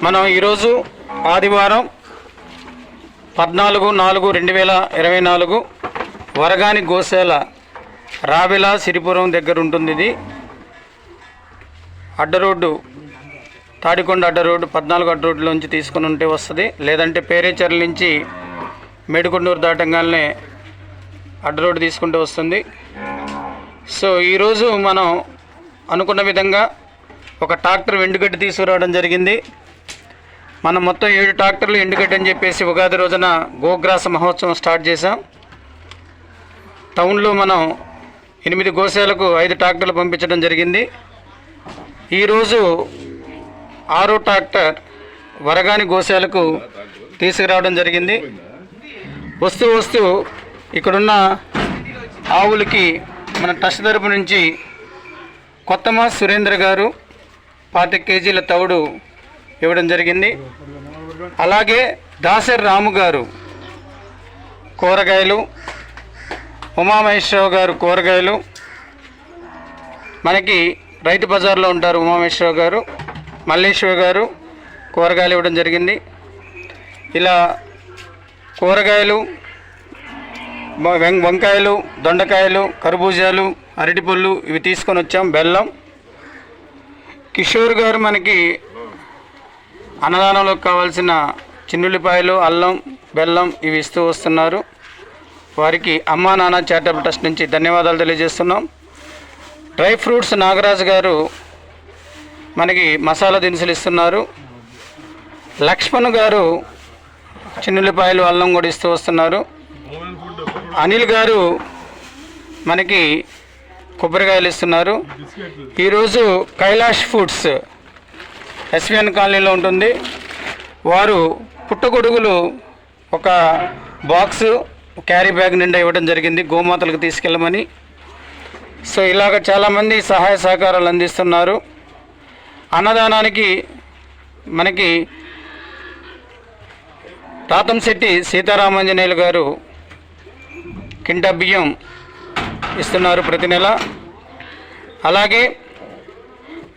మనం ఈరోజు ఆదివారం 14/4/2024 వరగాని గోశాల రావెల సిరిపురం దగ్గర ఉంటుంది. ఇది అడ్డ రోడ్డు, తాడికొండ అడ్డ రోడ్డు 14 అడ్డ రోడ్డులోంచి తీసుకుని ఉంటే వస్తుంది. లేదంటే పేరేచర్ల నుంచి మేడికొండూరు దాటంగానే అడ్డ రోడ్డు తీసుకుంటూ వస్తుంది. సో ఈరోజు మనం అనుకున్న విధంగా ఒక ట్రాక్టర్ ఎండుగడ్డి తీసుకురావడం జరిగింది. మనం మొత్తం 7 ట్రాక్టర్లు ఎండుగడ్డి అని చెప్పేసి ఉగాది రోజున గోగ్రాస మహోత్సవం స్టార్ట్ చేసాం. టౌన్లో మనం 8 గోశాలకు 5 ట్రాక్టర్లు పంపించడం జరిగింది. ఈరోజు 6వ ట్రాక్టర్ వరగాని గోశాలకు తీసుకురావడం జరిగింది. వస్తూ ఇక్కడున్న ఆవులకి మన ట్రస్ట్ తరపు నుంచి కొత్తమా సురేంద్ర గారు 25 కేజీల తవుడు ఇవ్వడం జరిగింది. అలాగే దాసరి రాము గారు కూరగాయలు, ఉమామహేశ్వరరావు గారు కూరగాయలు, మనకి రైతు బజార్లో ఉంటారు ఉమామహేశ్వరరావు గారు, మల్లేశ్వర గారు కూరగాయలు ఇవ్వడం జరిగింది. ఇలా కూరగాయలు, వంకాయలు, దొండకాయలు, కర్బూజాలు, అరటిపళ్ళు ఇవి తీసుకొని వచ్చాం. బెల్లం కిషోర్ గారు మనకి అన్నదానంలోకి కావాల్సిన చిన్నుల్లిపాయలు, అల్లం, బెల్లం ఇవి ఇస్తూ వస్తున్నారు. వారికి అమ్మా నాన్న చారిటబుల్ ట్రస్ట్ నుంచి ధన్యవాదాలు తెలియజేస్తున్నాం. డ్రై ఫ్రూట్స్ నాగరాజు గారు మనకి మసాలా దినుసులు ఇస్తున్నారు. లక్ష్మణ్ గారు చిన్నుల్లిపాయలు, అల్లం కూడా ఇస్తూ వస్తున్నారు. అనిల్ గారు మనకి కొబ్బరికాయలు ఇస్తున్నారు. ఈరోజు కైలాష్ ఫుడ్స్ ఎస్విఎన్ కాలనీలో ఉంటుంది. వారు పుట్టగొడుగులు ఒక బాక్సు క్యారీ బ్యాగ్ నిండా ఇవ్వడం జరిగింది గోమాతలకు తీసుకెళ్ళమని. సో ఇలాగ చాలామంది సహాయ సహకారాలు అందిస్తున్నారు. అన్నదానానికి మనకి తాతంశెట్టి సీతారామాంజనేయులు గారు కింటా బియ్యం ఇస్తున్నారు ప్రతి నెల. అలాగే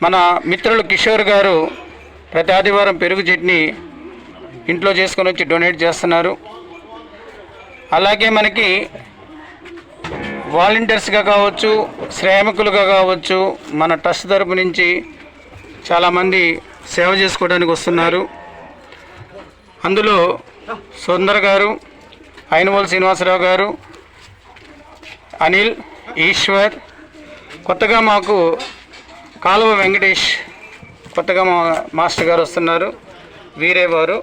మన మిత్రులు కిషోర్ గారు ప్రతి ఆదివారం పెరుగు చట్నీ ఇంట్లో చేసుకొని వచ్చి డొనేట్ చేస్తున్నారు. అలాగే మనకి వాలంటీర్స్గా కావచ్చు, శ్రామికులుగా కావచ్చు, మన ట్రస్ట్ తరపు నుంచి చాలామంది సేవ చేసుకోవడానికి వస్తున్నారు. అందులో సుందర్ గారు, అయినవోలు శ్రీనివాసరావు గారు, అనిల్, ఈశ్వర్, కొత్తగా మాకు కాలువ వెంకటేష్ కొత్తగా మా మాస్టర్ గారు వస్తున్నారు. వీరే వారు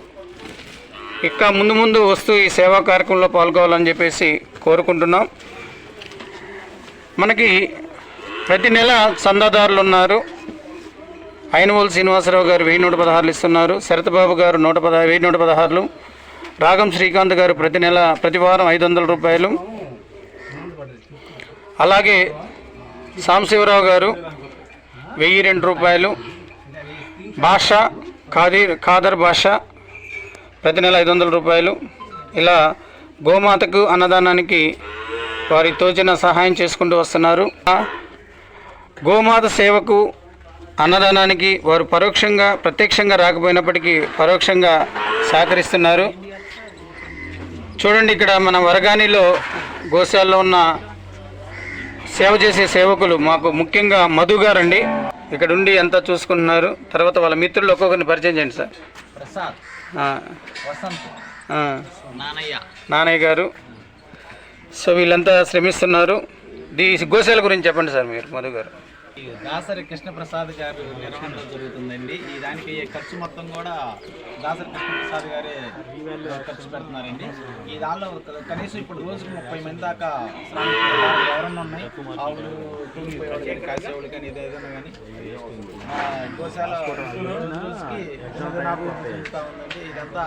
ఇంకా ముందు వస్తూ ఈ సేవా కార్యక్రమంలో పాల్గొవాలని చెప్పేసి కోరుకుంటున్నాం. మనకి ప్రతి నెల చందాదారులు ఉన్నారు. అయినవోలు శ్రీనివాసరావు గారు 1116 ఇస్తున్నారు. శరత్బాబు గారు 1116, రాగం శ్రీకాంత్ గారు ప్రతి వారం 500 రూపాయలు. అలాగే సాంశివరావు గారు 1002 రూపాయలు. భాష ఖాదర్ భాష ప్రతి నెల 500 రూపాయలు. ఇలా గోమాతకు అన్నదానానికి వారి తోచిన సహాయం చేసుకుంటూ వస్తున్నారు. గోమాత సేవకు, అన్నదానానికి వారు ప్రత్యక్షంగా రాకపోయినప్పటికీ పరోక్షంగా సహకరిస్తున్నారు. చూడండి, ఇక్కడ మన వరగానిలో గోశాలలో ఉన్న సేవ చేసే సేవకులు మాకు ముఖ్యంగా మధు గారండి ఇక్కడ ఉండి అంతా చూసుకుంటున్నారు. తర్వాత వాళ్ళ మిత్రులు ఒక్కొక్కరిని పరిచయం చేయండి సార్. ప్రసాద్, నానయ్య గారు. సో వీళ్ళంతా శ్రమిస్తున్నారు. గోశాల గురించి చెప్పండి సార్ మీరు, మధు గారు. దాసరి కృష్ణప్రసాద్ గారు నిర్వహణలో జరుగుతుందండి. ఈ దానికి ఖర్చు మొత్తం కూడా దాసరి కృష్ణప్రసాద్ గారే ఖర్చు పెడుతున్నారండి. ఈ దానిలో కనీసం ఇప్పుడు రోజుకు 30 మంది దాకా ఎవరన్నా ఉన్నాయి. ఆవులు తూగిపోయేవాళ్ళు కానీ, కాసేవాళ్ళు కానీ, ఏదైనా కానీ గోశాల రోజుకి చూస్తూ ఉందండి. ఇదంతా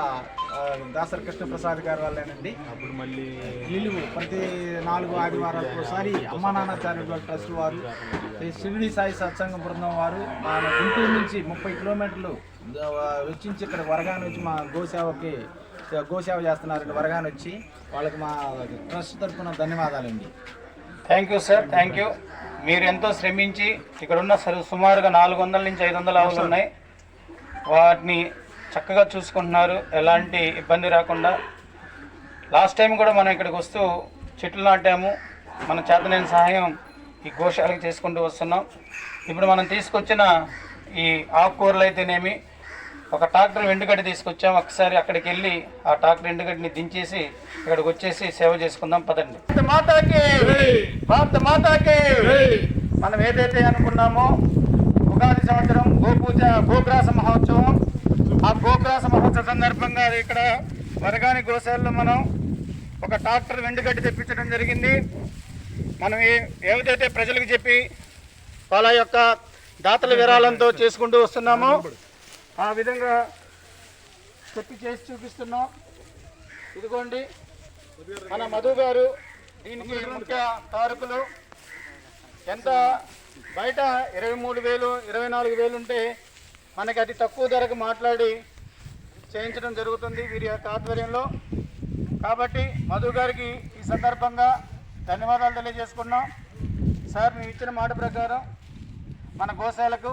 దాసరి కృష్ణప్రసాద్ గారి వాళ్ళేనండి. అప్పుడు మళ్ళీ వీళ్ళు ప్రతి 4 ఆదివారాలకు ఒకసారి అమ్మా నాన్న చారిటబుల్ ట్రస్ట్ వారు, షిరిడి సాయి సత్సంగ బృందం వారు మన గుంటూరు నుంచి 30 కిలోమీటర్లు వెచ్చించి ఇక్కడ వరగాని వచ్చి మా గోసేవ చేస్తున్నారండి. వరగాని వచ్చి వాళ్ళకి మా ట్రస్ట్ తరఫున ధన్యవాదాలండి. Thank you sir, thank you. మీరు ఎంతో శ్రమించి ఇక్కడున్న సుమారుగా 400 నుంచి 500 ఆవులు ఉన్నాయి. వాటిని చక్కగా చూసుకుంటున్నారు, ఎలాంటి ఇబ్బంది రాకుండా. లాస్ట్ టైం కూడా మనం ఇక్కడికి వస్తూ చెట్లు నాటాము, మన చేతనైన సహాయం ఈ గోశాలకు చేసుకుంటూ వస్తున్నాం. ఇప్పుడు మనం తీసుకొచ్చిన ఈ ఆకుకూరలు అయితేనేమి, ఒక ట్రాక్టర్ ఎండుగడ్డి తీసుకొచ్చాం. ఒకసారి అక్కడికి వెళ్ళి ఆ ట్రాక్టర్ ఎండుగడ్డిని దించేసి ఇక్కడికి వచ్చేసి సేవ చేసుకుందాం. పదండి. భారత మాతాకి మనం ఏదైతే అనుకున్నామో ఉగాది సంవత్సరం గోగ్రాస మహోత్సవం, ఆ గోగ్రాస మహోత్సవ సందర్భంగా ఇక్కడ వరగాని గోశాలలో మనం ఒక ట్రాక్టర్ ఎండుగడ్డి తెప్పించడం జరిగింది. మనం ఏదైతే ప్రజలకు చెప్పి వాళ్ళ యొక్క దాతల విరాళంతో చేసుకుంటూ వస్తున్నామో ఆ విధంగా చేసి చూపిస్తున్నాం. ఇదిగోండి మన మధు గారు దీనికి ముఖ్య కారకులు. ఎంత బయట 23,000 24,000 ఉంటే మనకి అతి తక్కువ ధరకు మాట్లాడి చేయించడం జరుగుతుంది వీరి యొక్క ఆధ్వర్యంలో. కాబట్టి మధు గారికి ఈ సందర్భంగా ధన్యవాదాలు తెలియజేసుకున్నాం. సార్, మేము ఇచ్చిన మాట ప్రకారం మన గోశాలకు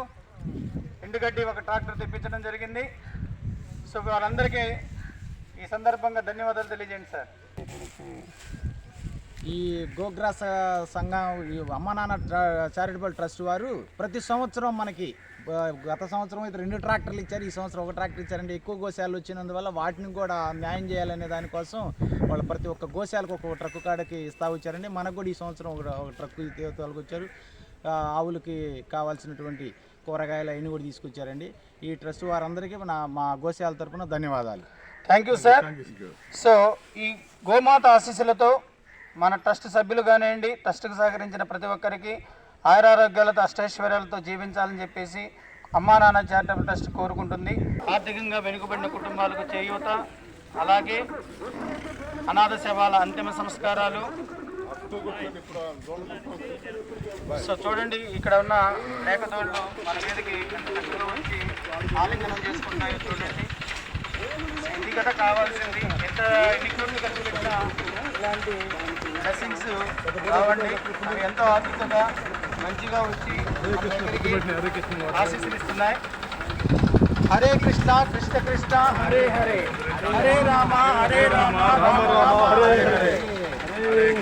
ఎండుగడ్డి ఒక ట్రాక్టర్ తెప్పించడం జరిగింది. సో వాళ్ళందరికీ ఈ సందర్భంగా ధన్యవాదాలు తెలియజేయండి సార్. ఈ గోగ్రాస సంఘం, ఈ అమ్మ నాన్న చారిటబుల్ ట్రస్ట్ వారు ప్రతి సంవత్సరం మనకి, గత సంవత్సరం అయితే 2 ట్రాక్టర్లు ఇచ్చారు, ఈ సంవత్సరం 1 ట్రాక్టర్ ఇచ్చారండి. ఎక్కువ గోశాలలు వచ్చినందువల్ల వాటిని కూడా న్యాయం చేయాలనే దానికోసం వాళ్ళు ప్రతి ఒక్క గోశాలకు ఒక ట్రక్కు కాడకి ఇస్తా వచ్చారండి. మనకు కూడా ఈ సంవత్సరం ఒక ట్రక్కు తోలుకొచ్చారు. ఆవులకి కావాల్సినటువంటి కూరగాయలు అవన్నీ కూడా తీసుకొచ్చారండి. ఈ ట్రస్ట్ వారందరికీ మా గోశాల తరఫున ధన్యవాదాలు. Thank you sir. సో ఈ గోమాత ఆశీస్సులతో మన ట్రస్ట్ సభ్యులు కానివ్వండి, ట్రస్ట్కి సహకరించిన ప్రతి ఒక్కరికి ఆయురారోగ్యాలతో అష్టైశ్వర్యాలతో జీవించాలని చెప్పేసి అమ్మా నాన్న చారిటబుల్ ట్రస్ట్ కోరుకుంటుంది. ఆర్థికంగా వెనుకబడిన కుటుంబాలకు చేయూత, అలాగే అనాథ శవాల అంతిమ సంస్కారాలు. సో చూడండి, ఇక్కడ ఉన్న మేకతోళ్ళు మన మీదకి ఎంత చక్కగా వచ్చి ఆలింగనం చేసుకుంటున్నాయో చూడండి. ఇది కదా కావాల్సింది. ఎన్ని కోట్లు ఖర్చు పెట్టినా ఇలాంటి బ్లెస్సింగ్స్ కావండి. అవి ఎంతో ఆతృతగా మంచిగా వచ్చి ఆశీస్సులు ఇస్తున్నాయి. హరే కృష్ణ కృష్ణ కృష్ణ హరే హరే, హరే రామ హరే రామ రామ రామ హరే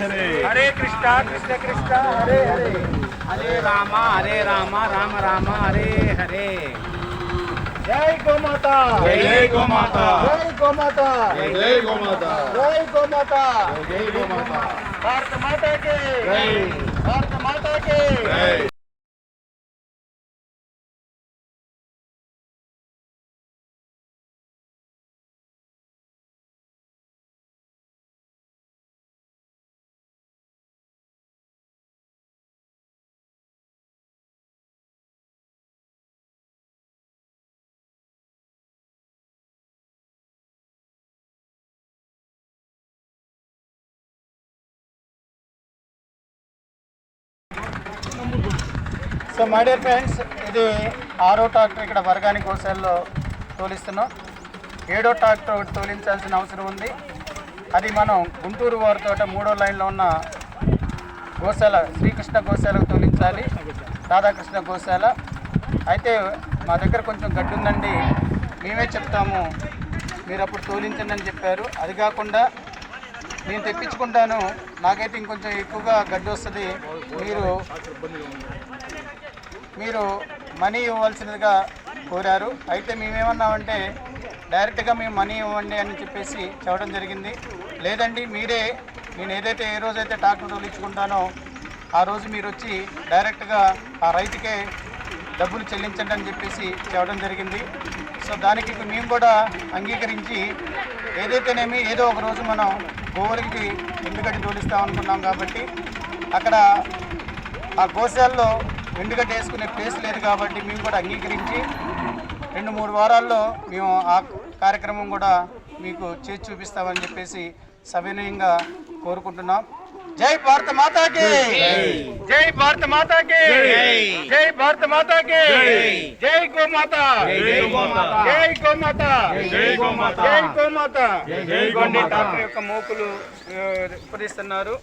హరే, హరే కృష్ణ కృష్ణ కృష్ణ హరే హరే, హరే రామ రామ రామ హరే హరే. జై గోమాత, జై గోమాత, జై గోమాత, జై గోమాత, జై గోమాత, జై గోమాత. భారత మాతాకి జై, భారత మాతాకి జై. సో మై డియర్ ఫ్రెండ్స్, ఇది 6వ ట్రాక్టర్ ఇక్కడ వరగాని గోశాలలో తోలిస్తున్నాం. 7వ ట్రాక్టర్ ఒకటి తోలించాల్సిన అవసరం ఉంది. అది మనం గుంటూరు వారితో 3వ లైన్లో ఉన్న గోశాల శ్రీకృష్ణ గోశాలకు తోలించాలి, రాధాకృష్ణ గోశాల. అయితే మా దగ్గర కొంచెం గడ్డి ఉందండి, మేమే చెప్తాము, మీరు అప్పుడు తోలించండి అని చెప్పారు. అది కాకుండా నేను తెప్పించుకుంటాను, నాకైతే ఇంకొంచెం ఎక్కువగా గడ్డి వస్తుంది, మీరు మనీ ఇవ్వాల్సినదిగా కోరారు. అయితే మేమేమన్నామంటే డైరెక్ట్గా మేము మనీ ఇవ్వండి అని చెప్పేసి చెప్పడం జరిగింది. లేదండి, మీరే, నేను ఏదైతే ఏ రోజైతే ట్రాక్టర్ తోలించుకుంటానో ఆ రోజు మీరు వచ్చి డైరెక్ట్గా ఆ రైతుకే డబ్బులు చెల్లించండి అని చెప్పేసి చెప్పడం జరిగింది. సో దానికి మేము కూడా అంగీకరించి ఏదైతేనేమి ఏదో ఒక రోజు మనం గోవులకి ఎండుగడ్డి తోలిస్తామనుకున్నాం. కాబట్టి అక్కడ ఆ గోశాలలో ఎండుగడ్డి వేసుకునే ప్లేస్ లేదు కాబట్టి మేము కూడా అంగీకరించి 2-3 వారాల్లో మేము ఆ కార్యక్రమం కూడా మీకు చేసి చూపిస్తామని చెప్పేసి సవినయంగా కోరుకుంటున్నాం. జై భారత మాతాకి, జై భారత మాతాకి, జై భారత మాతాకి, జై గోమాత, జై గోమాత, జై గోమాత, జై గోమాత, జై గోమాత. ఇదిగోండి డాక్టర్ యొక్క మోకులు ఉపదిస్తున్నారు.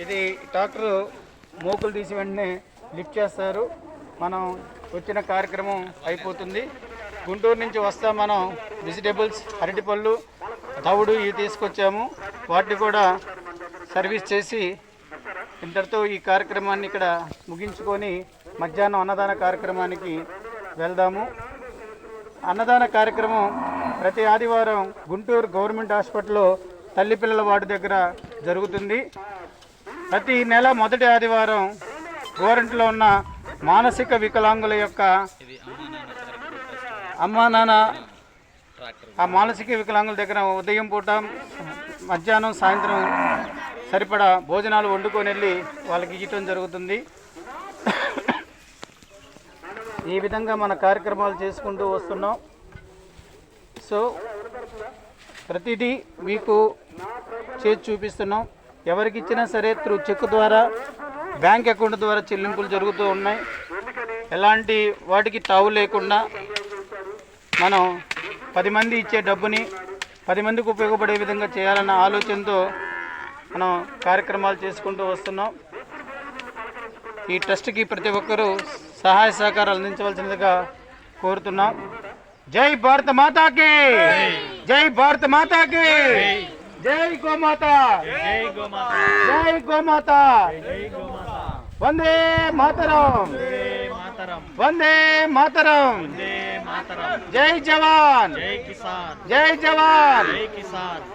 ఇది డాక్టర్ మోకులు తీసి వెంటనే లిఫ్ట్ చేస్తారు. మనం వచ్చిన కార్యక్రమం అయిపోతుంది. గుంటూరు నుంచి వస్తా మనం వెజిటేబుల్స్, అరటిపళ్ళు, తవుడు ఇవి తీసుకొచ్చాము. వాటిని కూడా సర్వీస్ చేసి ఇంతటితో ఈ కార్యక్రమాన్ని ఇక్కడ ముగించుకొని మధ్యాహ్నం అన్నదాన కార్యక్రమానికి వెళ్దాము. అన్నదాన కార్యక్రమం ప్రతి ఆదివారం గుంటూరు గవర్నమెంట్ హాస్పిటల్లో తల్లిపిల్లల వార్డు దగ్గర జరుగుతుంది. ప్రతి నెల మొదటి ఆదివారం గోరంట్లో ఉన్న మానసిక వికలాంగుల యొక్క అమ్మా నాన్న ఆ మానసిక వికలాంగుల దగ్గర ఉదయం పూట, మధ్యాహ్నం, సాయంత్రం సరిపడా భోజనాలు వండుకొని వెళ్ళి వాళ్ళకి ఇవ్వటం జరుగుతుంది. ఈ విధంగా మన కార్యక్రమాలు చేసుకుంటూ వస్తున్నాం. సో ప్రతిదీ మీకు చేసి చూపిస్తున్నాం. ఎవరికి ఇచ్చినా సరే త్రూ చెక్ ద్వారా, బ్యాంక్ అకౌంట్ ద్వారా చెల్లింపులు జరుగుతూ ఉన్నాయి. ఎలాంటి వాటికి తావు లేకుండా మనం 10 మంది ఇచ్చే డబ్బుని 10 మందికి ఉపయోగపడే విధంగా చేయాలన్న ఆలోచనతో మనం కార్యక్రమాలు చేసుకుంటూ వస్తున్నాం. ఈ ట్రస్ట్కి ప్రతి ఒక్కరూ సహాయ సహకారాలు అందించవలసిందిగా కోరుతున్నాం. జై భారత మాతాకి, జై భారత మాతాకి, జై గోమాత, జై గోమాత, వందే మాతరం, వందే మాతరం, జై జవాన్, జై జవాన్,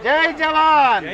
జై జవాన్.